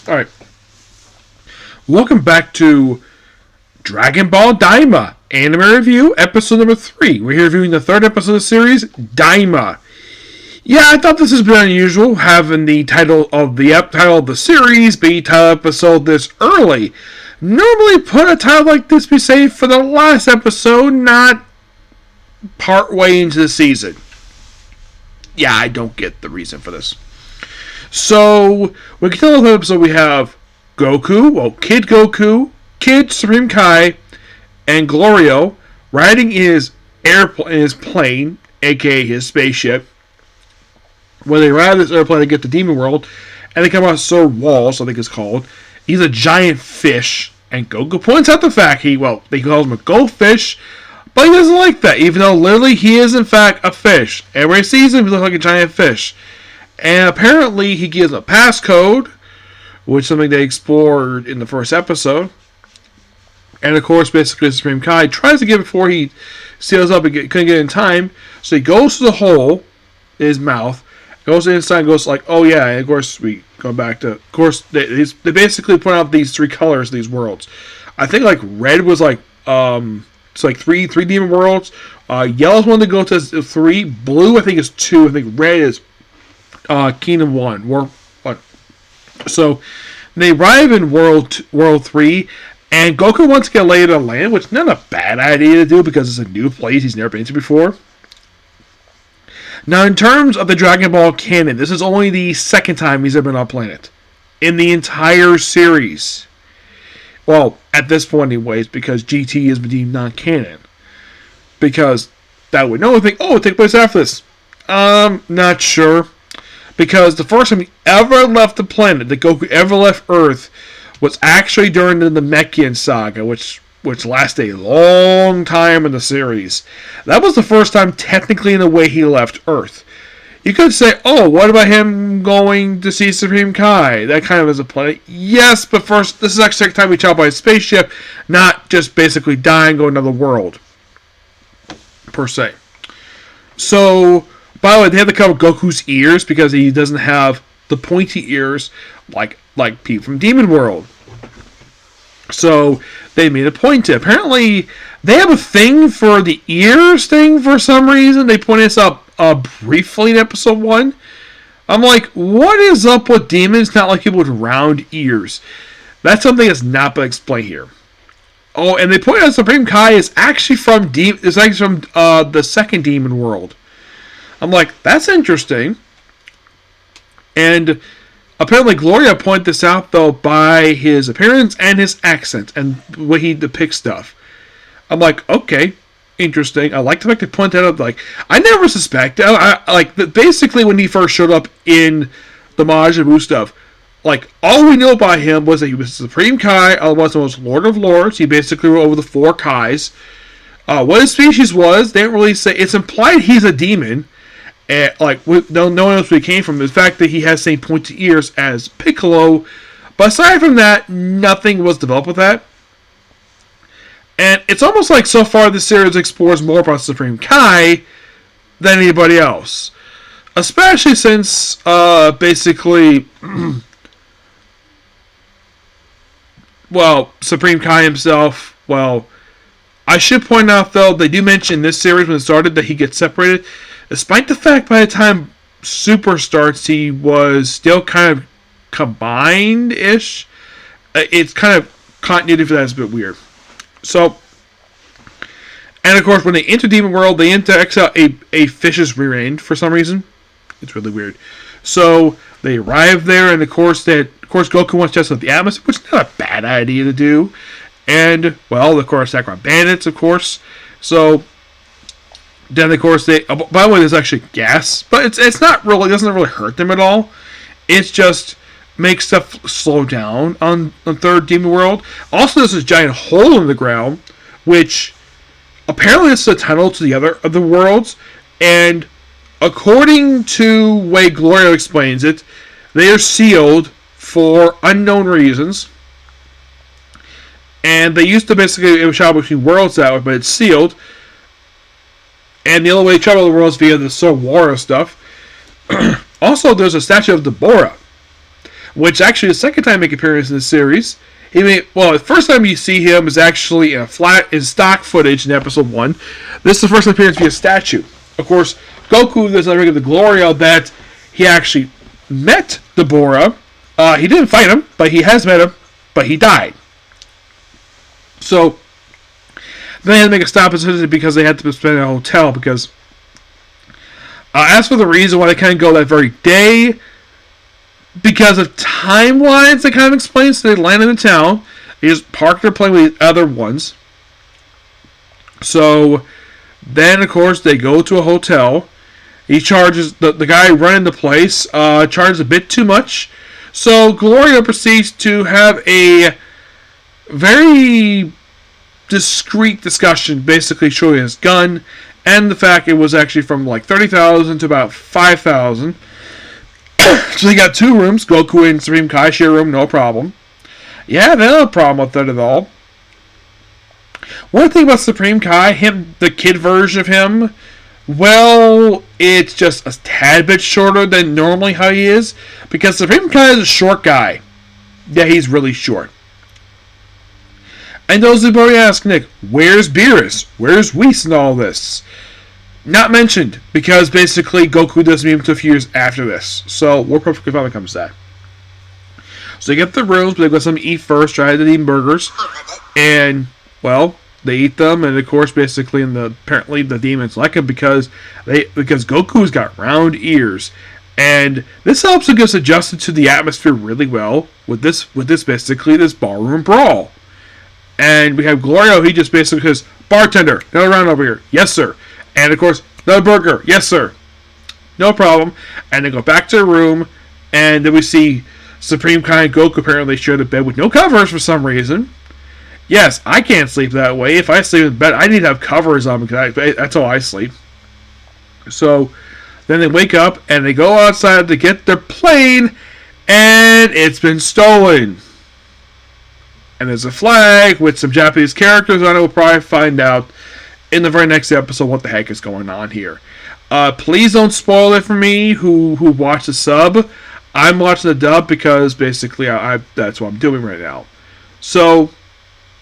Alright. Welcome back to Dragon Ball Daima Anime Review, episode number 3. We're here reviewing the third episode of the series, Daima. Yeah, I thought this has been unusual, having the title of the series be title episode this early. Normally put a title like this be saved for the last episode, not part way into the season. Yeah, I don't get the reason for this. So, we can tell the episode we have Kid Goku, Kid Supreme Kai, and Glorio riding in his plane, aka his spaceship. When they ride this airplane to get to Demon World, and they come out Sir Walls, I think it's called. He's a giant fish, and Goku points out the fact they call him a goldfish, but he doesn't like that, even though literally he is in fact a fish. Everybody sees him, he looks like a giant fish. And apparently he gives a passcode, which is something they explored in the first episode. And of course, basically, Supreme Kai tries to get it before he seals up and couldn't get it in time. So he goes to the hole in his mouth, goes inside and goes like, oh yeah, and of course we go back to, of course, they basically point out these three colors, these worlds. I think like red was like, it's like three demon worlds. Yellow's one to go to 3. Blue, I think, is 2. I think red is Kingdom 1. So they arrive in World 3, and Goku wants to get laid on land, which is not a bad idea to do because it's a new place he's never been to before. Now, in terms of the Dragon Ball canon, this is only the second time he's ever been on a planet in the entire series. Well, at this point, anyways, because GT is deemed non-canon. Because that would no one think, oh, it take place after this. Not sure. Because the first time he ever left the planet, that Goku ever left Earth, was actually during the Namekian saga, which lasted a long time in the series. That was the first time, technically, in a way, he left Earth. You could say, oh, what about him going to see Supreme Kai? That kind of is a planet. Yes, but first, this is actually the second time he traveled by a spaceship, not just basically die and go to another world, per se. So, by the way, they had to cover Goku's ears because he doesn't have the pointy ears like Pete from Demon World. So they made a point to. Apparently, they have a thing for the ears thing for some reason. They pointed this out briefly in episode 1. I'm like, what is up with demons not like people with round ears? That's something that's not been explained here. Oh, and they point out Supreme Kai is actually from the second Demon World. I'm like, that's interesting. And apparently Gloria pointed this out, though, by his appearance and his accent and the way he depicts stuff. I'm like, okay, interesting. I like the fact they point that out. Like, I never suspected. Basically, when he first showed up in the Majin Buu stuff, like, all we knew about him was that he was Supreme Kai, otherwise known as Lord of Lords. He basically ruled over the 4 Kais. What his species was, they didn't really say. It's implied he's a demon. No one knows where he came from. The fact that he has the same pointy ears as Piccolo. But aside from that, nothing was developed with that. And it's almost like so far this series explores more about Supreme Kai than anybody else. Especially since, basically, Supreme Kai himself, I should point out, though, they do mention in this series when it started that he gets separated. Despite the fact by the time Super starts, he was still kind of combined-ish. It's kind of continuity for that is a bit weird. So, and of course, when they enter Demon World, they enter a fish's rear end for some reason. It's really weird. So they arrive there, and of course, Goku wants to test out the atmosphere, which is not a bad idea to do. And of course, Sakurai bandits, of course. So then, of course, by the way, there's actually gas, but it's not really, it doesn't really hurt them at all. It's just makes stuff slow down on Third Demon World. Also, there's this giant hole in the ground, which apparently is a tunnel to the other of the worlds, and according to the way Gloria explains it, they are sealed for unknown reasons. And they used to basically travel between worlds that way, but it's sealed. And the only way to travel the world is via the Sor Wara stuff. Also, there's a statue of Deborah, which actually the second time he make appearance in the series. The first time you see him is actually in stock footage in episode 1. This is the first appearance via statue. Of course, Goku does not get the glory of that he actually met Deborah. He didn't fight him, but he has met him, but he died. So, they had to make a stop because they had to spend in a hotel. Because, as for the reason why they couldn't go that very day, because of timelines, it kind of explains. So they landed in town. They just parked their plane with the other ones. So, then, of course, they go to a hotel. He charges, the guy running the place, charges a bit too much. So, Gloria proceeds to have a very discreet discussion, basically showing his gun, and the fact it was actually from like 30,000 to about 5,000. So they got 2 rooms. Goku and Supreme Kai share a room, no problem. Yeah, they don't have a problem with that at all. One thing about Supreme Kai, the kid version of him, well, it's just a tad bit shorter than normally how he is, because Supreme Kai is a short guy. Yeah, he's really short. And those who probably ask, Nick, where's Beerus? Where's Whis and all this? Not mentioned, because basically Goku doesn't meet him until a few years after this. So we're perfectly fine when it comes to that. So they get the rooms, but they got something to eat first, try to eat burgers. And, well, they eat them, and of course, basically, apparently the demons like him because Goku's got round ears. And this helps him get adjusted to the atmosphere really well with this basically this ballroom brawl. And we have Glorio, he just basically says, bartender, another round over here. Yes, sir. And, of course, another burger. Yes, sir. No problem. And they go back to the room, and then we see Supreme Kai and Goku apparently share the bed with no covers for some reason. Yes, I can't sleep that way. If I sleep in bed, I need to have covers on because that's how I sleep. So, then they wake up, and they go outside to get their plane, and it's been stolen. And there's a flag with some Japanese characters on it. We'll probably find out in the very next episode what the heck is going on here. Please don't spoil it for me who watched the sub. I'm watching the dub because basically that's what I'm doing right now. So,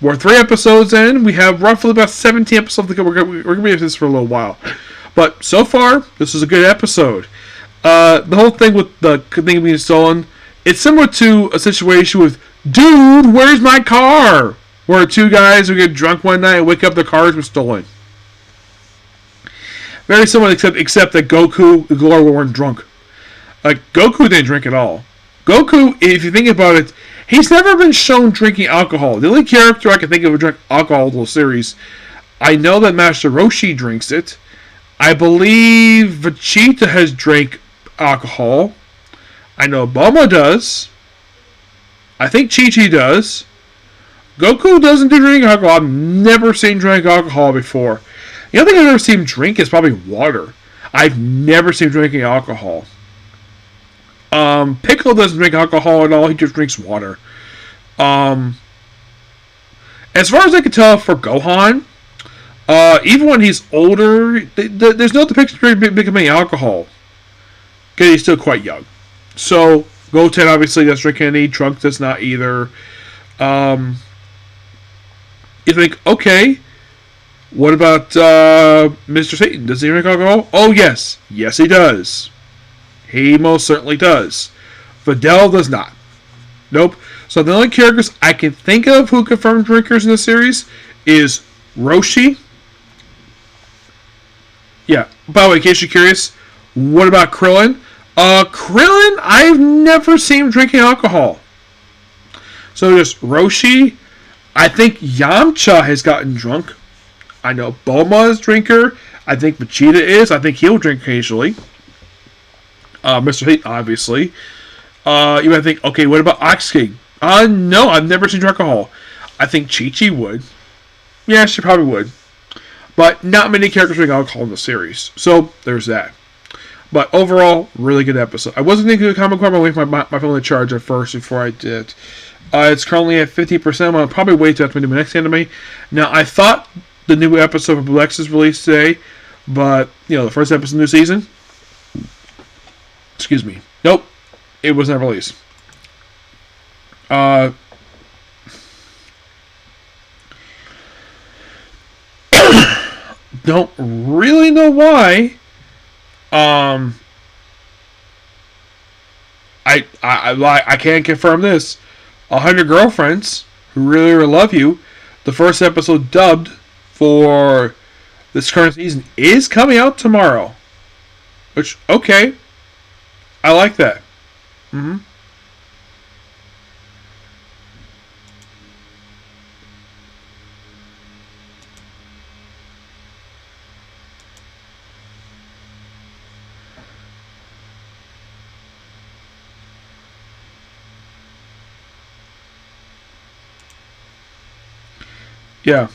we're 3 episodes in. We have roughly about 17 episodes to go. We're going to be at this for a little while. But so far, this is a good episode. The whole thing with the thing being stolen, it's similar to a situation with, dude, where's my car? Where 2 guys who get drunk one night and wake up, their cars were stolen. Very similar, except that Goku and Gloria weren't drunk. Goku didn't drink at all. Goku, if you think about it, he's never been shown drinking alcohol. The only character I can think of who drank alcohol in the series, I know that Master Roshi drinks it. I believe Vegeta has drank alcohol. I know Bulma does. I think Chi-Chi does. Goku doesn't do drinking alcohol. I've never seen drink alcohol before. The only thing I've ever seen him drink is probably water. I've never seen him drinking alcohol. Piccolo doesn't drink alcohol at all. He just drinks water. As far as I can tell for Gohan, even when he's older, there's no depiction of him becoming alcohol. Because he's still quite young. So, Goten obviously doesn't drink any. Trunks does not either. You think, okay, what about Mr. Satan? Does he drink alcohol? Oh, yes. Yes, he does. He most certainly does. Videl does not. Nope. So the only characters I can think of who confirmed drinkers in the series is Roshi. Yeah. By the way, in case you're curious, what about Krillin? Krillin, I've never seen him drinking alcohol. So just Roshi. I think Yamcha has gotten drunk. I know Bulma is a drinker. I think Vegeta is. I think he'll drink occasionally. Mr. Hate, obviously. You might think, okay, what about Ox King? No, I've never seen alcohol. I think Chi-Chi would. Yeah, she probably would. But not many characters drink alcohol in the series. So, there's that. But overall, really good episode. I wasn't thinking of Comic Con, but I waited for my phone to charge at first before I did. It's currently at 50%. I'll probably wait till after I do my next anime. Now, I thought the new episode of Blue X is released today, but, the first episode of the new season, excuse me, nope, it was not released. Uh, don't really know why. Um, I can't confirm this. 100 Girlfriends Who Really, Really Love You, the first episode dubbed for this current season, is coming out tomorrow. Which, okay, I like that. Mm-hmm. Yeah.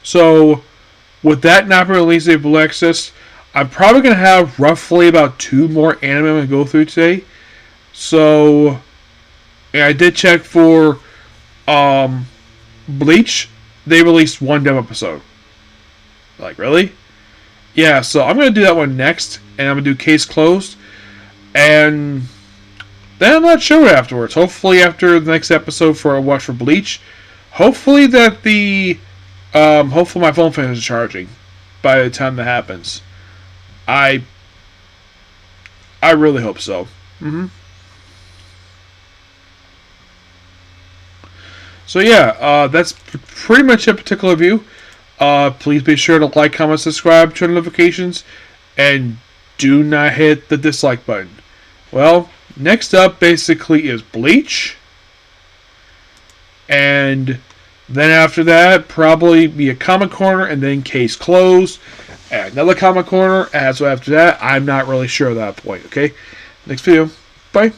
So, with that not being released in Blue Access, I'm probably going to have roughly about 2 more anime I'm going to go through today. So, yeah, I did check for um, Bleach. They released 1 demo episode. Like, really? Yeah, so I'm going to do that one next, and I'm going to do Case Closed. And then I'm not sure afterwards. Hopefully, after the next episode for a watch for Bleach, hopefully that hopefully my phone finishes charging by the time that happens. I I really hope so. Mm-hmm. So yeah, that's pretty much a particular review. Please be sure to like, comment, subscribe, turn notifications, and do not hit the dislike button. Well, next up basically is Bleach, and then after that probably be a comic corner, and then Case Closed, and another comic corner. And so after that, I'm not really sure at that point. Okay, next video. Bye.